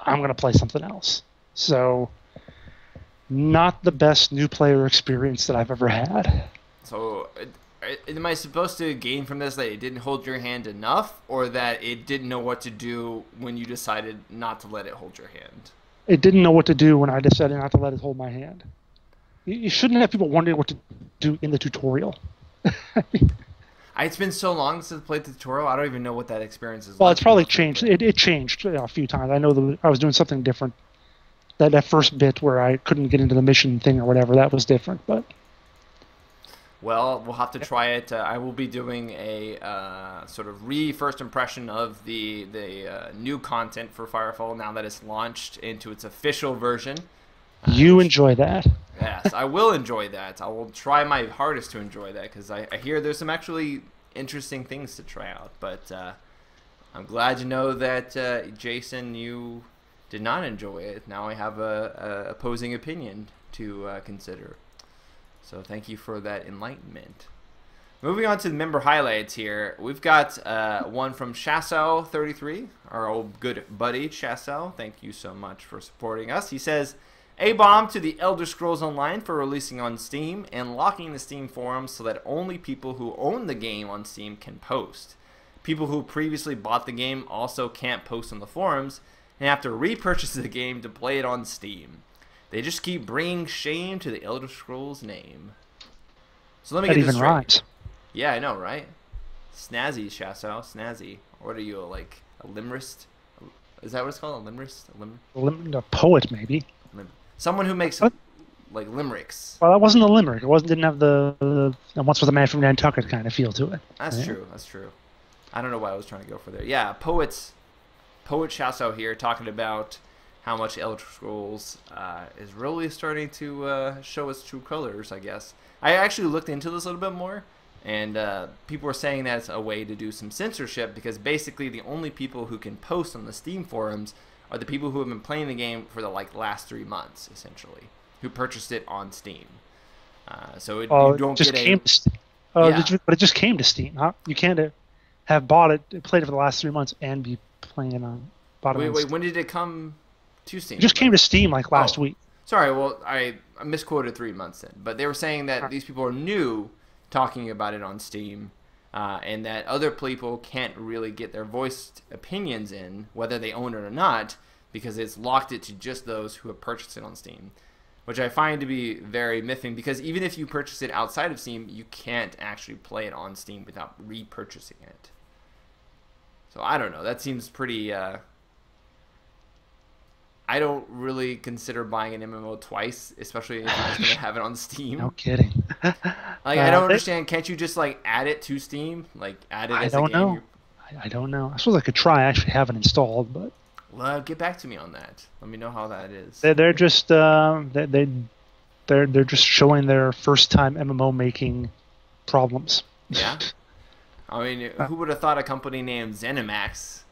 I'm going to play something else. So not the best new player experience that I've ever had. So am I supposed to gain from this that it didn't hold your hand enough, or that it didn't know what to do when you decided not to let it hold your hand? It didn't know what to do when I decided not to let it hold my hand. You shouldn't have people wondering what to do in the tutorial. It's been so long since I played the tutorial, I don't even know what that experience is like. Well, it's probably changed. It changed a few times. I know that I was doing something different. That first bit where I couldn't get into the mission thing or whatever, that was different. But well, we'll have to try it. I will be doing a sort of first impression of the new content for Firefall now that it's launched into its official version. You enjoy that. Yes, I will enjoy that. I will try my hardest to enjoy that because I hear there's some actually interesting things to try out. But I'm glad to know that, Jason, you did not enjoy it. Now I have a opposing opinion to consider. So thank you for that enlightenment. Moving on to the member highlights here. We've got one from Chassel33, our old good buddy Chassel. Thank you so much for supporting us. He says, "A-bomb to the Elder Scrolls Online for releasing on Steam and locking the Steam forums so that only people who own the game on Steam can post. People who previously bought the game also can't post on the forums and have to repurchase the game to play it on Steam. They just keep bringing shame to the Elder Scrolls name." So let me get this straight. Rhymes. Yeah, I know, right? Snazzy, Chassel, snazzy. What are you, like a limmerist? Is that what it's called? A limmerist? A poet, maybe. Someone who makes like limericks. Well, that wasn't a limerick. It didn't have the once was a man from Nantucket kind of feel to it. That's true. That's true. I don't know why I was trying to go for there. Yeah, poet Chasso here talking about how much Elder Scrolls is really starting to show its true colors, I guess. I actually looked into this a little bit more, and people were saying that it's a way to do some censorship because basically the only people who can post on the Steam forums are the people who have been playing the game for the last 3 months, essentially, who purchased it on Steam. So you don't get a... But it just came to Steam, huh? You can't have bought it, played it for the last 3 months, and be playing it on... Wait, when did it come to Steam? It just came to Steam last week. Sorry, well, I misquoted 3 months then. But they were saying that these people are new talking about it on Steam, and that other people can't really get their voiced opinions in, whether they own it or not, because it's locked it to just those who have purchased it on Steam, which I find to be very miffing, because even if you purchase it outside of Steam, you can't actually play it on Steam without repurchasing it. So I don't know. That seems pretty... I don't really consider buying an MMO twice, especially if you're just going to have it on Steam. No kidding. I don't understand. Can't you just add it to Steam? Add it as a game? I don't know. I suppose I could try. I actually have it installed, but... Well, get back to me on that. Let me know how that is. They're just they're just showing their first time MMO making problems. Yeah. I mean, who would have thought a company named ZeniMax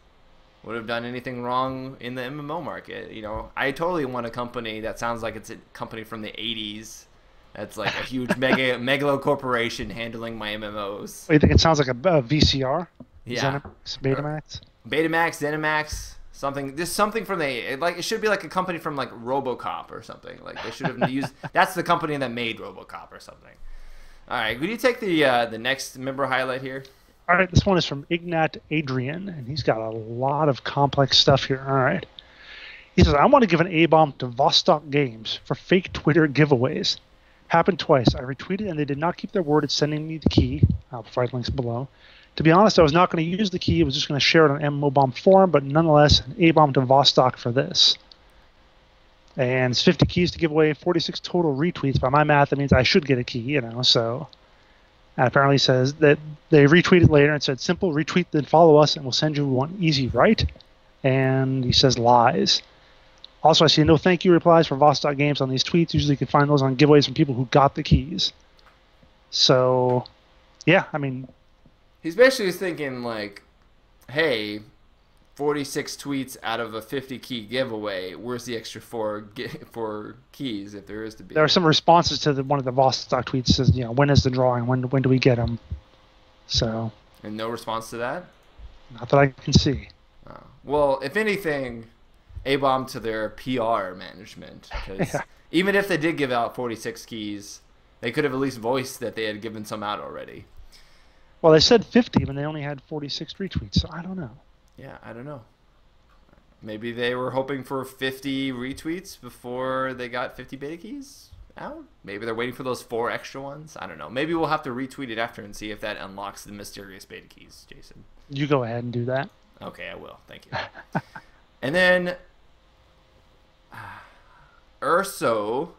would have done anything wrong in the MMO market? You know, I totally want a company that sounds like it's a company from the 80s. That's like a huge megalo corporation handling my MMOs. Oh, you think it sounds like a VCR? Yeah. ZeniMax, Betamax? Betamax, ZeniMax, something. There's something from it should be like a company from like RoboCop or something. Like they should have used. That's the company that made RoboCop or something. All right, would you take the next member highlight here? All right, this one is from Ignat Adrian, and he's got a lot of complex stuff here. All right. He says, I want to give an A-bomb to Vostok Games for fake Twitter giveaways. Happened twice. I retweeted, and they did not keep their word at sending me the key. I'll provide links below. To be honest, I was not going to use the key. I was just going to share it on MMOBomb forum, but nonetheless, an A-bomb to Vostok for this. And it's 50 keys to give away, 46 total retweets. By my math, that means I should get a key, you know, so... And apparently says that they retweeted later and said, simple, retweet, then follow us, and we'll send you one easy, right? And he says lies. Also, I see no thank you replies from Vostok Games on these tweets. Usually you can find those on giveaways from people who got the keys. So, yeah, I mean... He's basically thinking, like, hey, 46 tweets out of a 50-key giveaway. Where's the extra four keys, if there is to be? There are some responses to one of the Vostok tweets that says, you know, when is the drawing? When do we get them? So... And no response to that? Not that I can see. Oh. Well, if anything... A-bomb to their PR management, because even if they did give out 46 keys, they could have at least voiced that they had given some out already. Well, they said 50, but they only had 46 retweets, so I don't know. Yeah, I don't know. Maybe they were hoping for 50 retweets before they got 50 beta keys out? Maybe they're waiting for those 4 extra ones? I don't know. Maybe we'll have to retweet it after and see if that unlocks the mysterious beta keys, Jason. You go ahead and do that. Okay, I will. Thank you. And then... Urso.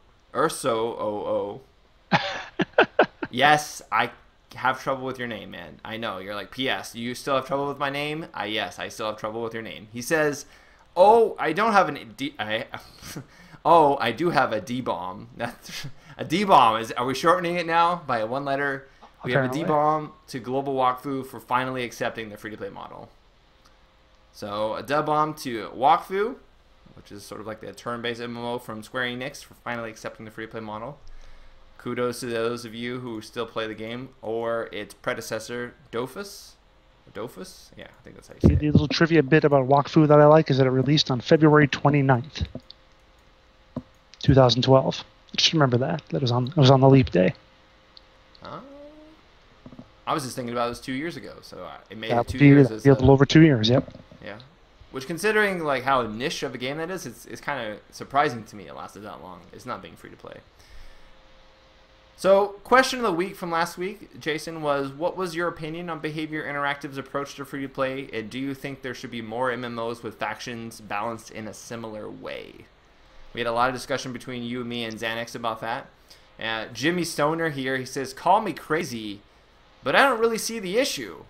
Yes, I have trouble with your name, man. I know. You're like, P.S. You still have trouble with my name? Yes, I still have trouble with your name. He says, oh, I don't have I do have a D-bomb. A D-bomb. Are we shortening it now by a one letter? We have a D-bomb to Global Wakfu for finally accepting the free-to-play model. So, a D-bomb to Wakfu, which is sort of like the turn-based MMO from Square Enix, for finally accepting the free-to-play model. Kudos to those of you who still play the game, or its predecessor, Dofus. Dofus? Yeah, I think that's how you say it. The little trivia bit about Wakfu that I like is that it released on February 29th, 2012. Just remember that. It was on the leap day. I was just thinking about it was 2 years ago, so it made it 2 years. A little over 2 years, yep. Yeah. Which, considering like how niche of a game that is, it's kind of surprising to me it lasted that long. It's not being free to play. So, question of the week from last week, Jason, was what was your opinion on Behavior Interactive's approach to free to play, and do you think there should be more MMOs with factions balanced in a similar way? We had a lot of discussion between you, me, and Xanax about that. Jimmy Stoner here, he says, call me crazy, but I don't really see the issue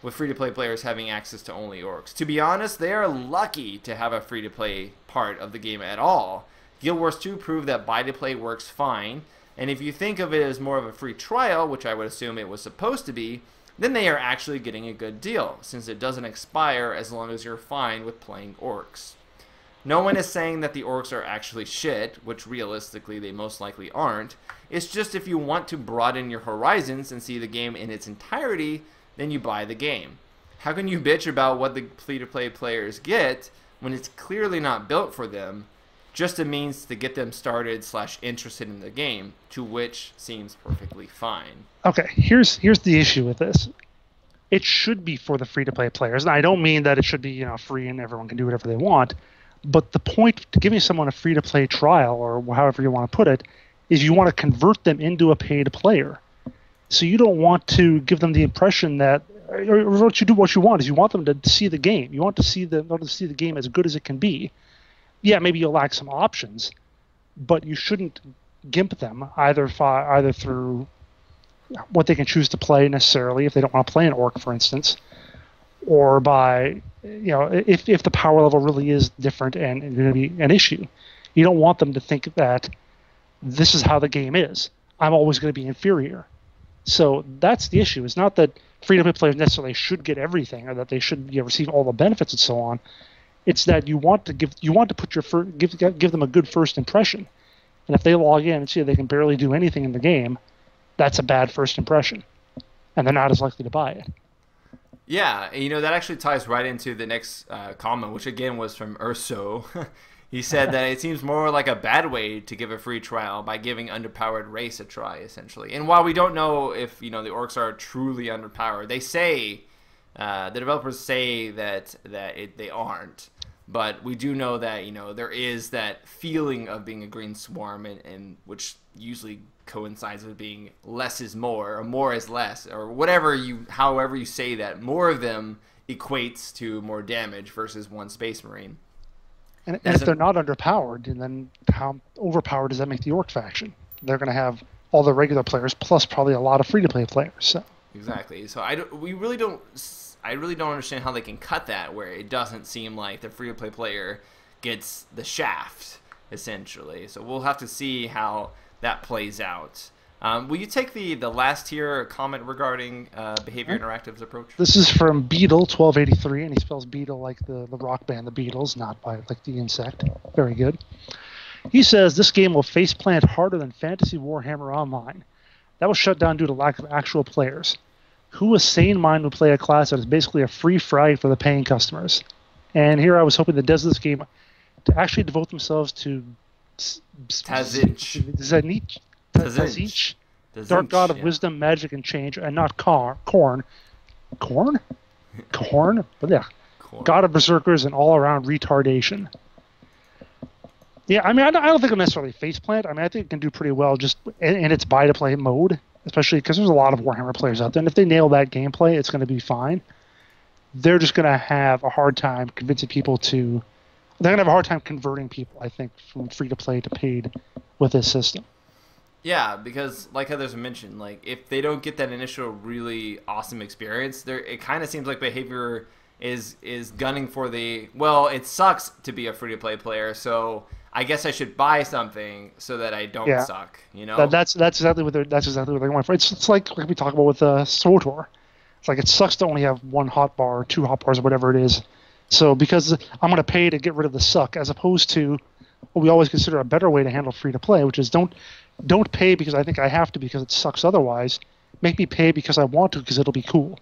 with free-to-play players having access to only orcs. To be honest, they are lucky to have a free-to-play part of the game at all. Guild Wars 2 proved that buy-to-play works fine, and if you think of it as more of a free trial, which I would assume it was supposed to be, then they are actually getting a good deal, since it doesn't expire as long as you're fine with playing orcs. No one is saying that the orcs are actually shit, which realistically they most likely aren't. It's just if you want to broaden your horizons and see the game in its entirety, then you buy the game. How can you bitch about what the free-to-play players get when it's clearly not built for them, just a means to get them started / interested in the game, to which seems perfectly fine. Okay, here's the issue with this. It should be for the free-to-play players. And I don't mean that it should be free and everyone can do whatever they want, but the point to giving someone a free-to-play trial, or however you want to put it, is you want to convert them into a paid player. So you don't want to give them the impression that, or what you want is you want them to see the game. You want to see the game as good as it can be. Yeah, maybe you'll lack some options, but you shouldn't gimp them either through what they can choose to play necessarily if they don't want to play an orc, for instance, or by if the power level really is different and going to be an issue. You don't want them to think that this is how the game is. I'm always going to be inferior. So that's the issue. It's not that free-to-play players necessarily should get everything or that they should receive all the benefits and so on. It's that you want to put give them a good first impression. And if they log in and see they can barely do anything in the game, that's a bad first impression. And they're not as likely to buy it. Yeah, that actually ties right into the next comment, which again was from Urso. He said that it seems more like a bad way to give a free trial by giving underpowered race a try, essentially. And while we don't know if the orcs are truly underpowered, they say the developers say that they aren't. But we do know that there is that feeling of being a green swarm, and which usually coincides with being less is more, or more is less, or however you say that. More of them equates to more damage versus one Space Marine. And if they're not underpowered, then how overpowered does that make the orc faction? They're going to have all the regular players plus probably a lot of free-to-play players. So. Exactly. So I really don't understand how they can cut that where it doesn't seem like the free-to-play player gets the shaft, essentially. So we'll have to see how that plays out. Will you take the last tier comment regarding Behavior Interactive's approach? This is from Beetle1283, and he spells Beetle like the rock band The Beatles, not by like the insect. Very good. He says this game will faceplant harder than Fantasy Warhammer Online. That was shut down due to lack of actual players. Who a sane mind would play a class that is basically a free fry for the paying customers? And here I was hoping the devs of this game to actually devote themselves to Tzeentch. Dark god of wisdom, magic, and change, and not Korn? But yeah. God of berserkers and all-around retardation. Yeah, I mean, I don't think it'll necessarily faceplant. I mean, I think it can do pretty well just in its buy-to-play mode, especially because there's a lot of Warhammer players out there, and if they nail that gameplay, it's going to be fine. They're just going to have a hard time convincing people to... They're going to have a hard time converting people, I think, from free-to-play to paid with this system. Yeah, because like others mentioned, like if they don't get that initial really awesome experience, it kind of seems like Behavior is gunning for it sucks to be a free-to-play player, so I guess I should buy something so that I don't suck, That's exactly what they're going for. It's like we talk about with SWTOR. It's like it sucks to only have one hotbar or two hotbars or whatever it is. So because I'm going to pay to get rid of the suck, as opposed to what we always consider a better way to handle free-to-play, which is don't pay because I think I have to because it sucks otherwise. Make me pay because I want to because it'll be cool.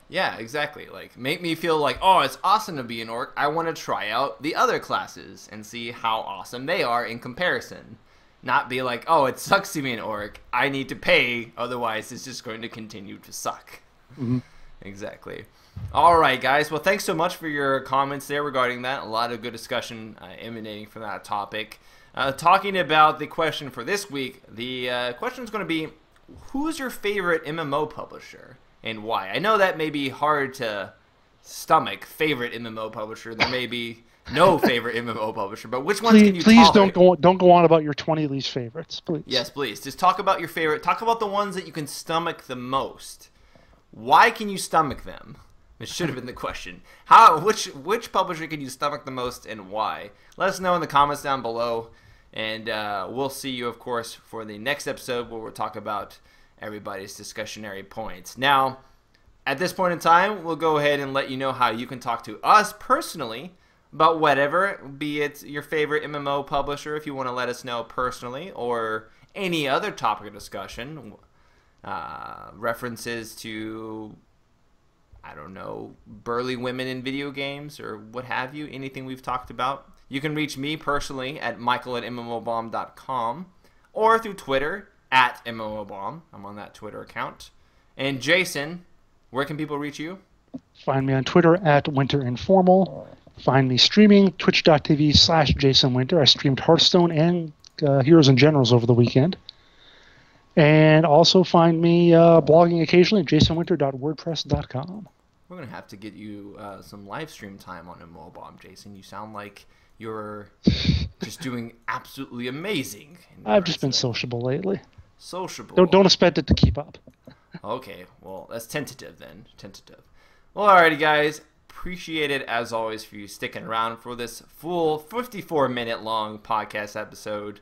Yeah, exactly. Like, make me feel like, oh, it's awesome to be an orc. I want to try out the other classes and see how awesome they are in comparison. Not be like, oh, it sucks to be an orc. I need to pay, otherwise it's just going to continue to suck. Mm-hmm. Exactly. All right, guys. Well, thanks so much for your comments there regarding that. A lot of good discussion emanating from that topic. Talking about the question for this week, the question is going to be, who's your favorite MMO publisher and why? I know that may be hard to stomach, favorite MMO publisher. There may be no favorite MMO publisher, but which ones can you tolerate? Please don't go on about your 20 least favorites, please. Yes, please. Just talk about your favorite. Talk about the ones that you can stomach the most. Why can you stomach them? It should have been the question. Which publisher can you stomach the most and why? Let us know in the comments down below. And we'll see you, of course, for the next episode where we'll talk about everybody's discussionary points. Now, at this point in time, we'll go ahead and let you know how you can talk to us personally about whatever, be it your favorite MMO publisher, if you want to let us know personally, or any other topic of discussion, references to, I don't know, burly women in video games or what have you, anything we've talked about. You can reach me personally at michael@mmobomb.com or through Twitter at MMOBomb. I'm on that Twitter account. And Jason, where can people reach you? Find me on Twitter at WinterInformal. Find me streaming, twitch.tv/JasonWinter. I streamed Hearthstone and Heroes and Generals over the weekend. And also find me blogging occasionally at jasonwinter.wordpress.com. We're going to have to get you some live stream time on MMOBomb, Jason. You sound like you're just doing absolutely amazing. I've just been sociable lately. Sociable. Don't expect it to keep up. Okay, well, that's tentative then. Tentative. Well, alrighty, guys. Appreciate it, as always, for you sticking around for this full 54-minute long podcast episode.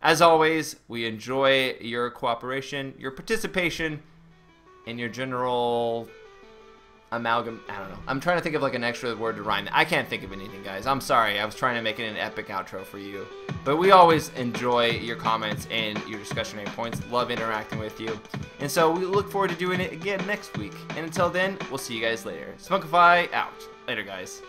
As always, we enjoy your cooperation, your participation, and your general amalgam. I don't know. I'm trying to think of like an extra word to rhyme. I can't think of anything, guys. I'm sorry. I was trying to make it an epic outro for you. But we always enjoy your comments and your discussionary points. Love interacting with you. And so we look forward to doing it again next week. And until then, we'll see you guys later. Smokify out. Later, guys.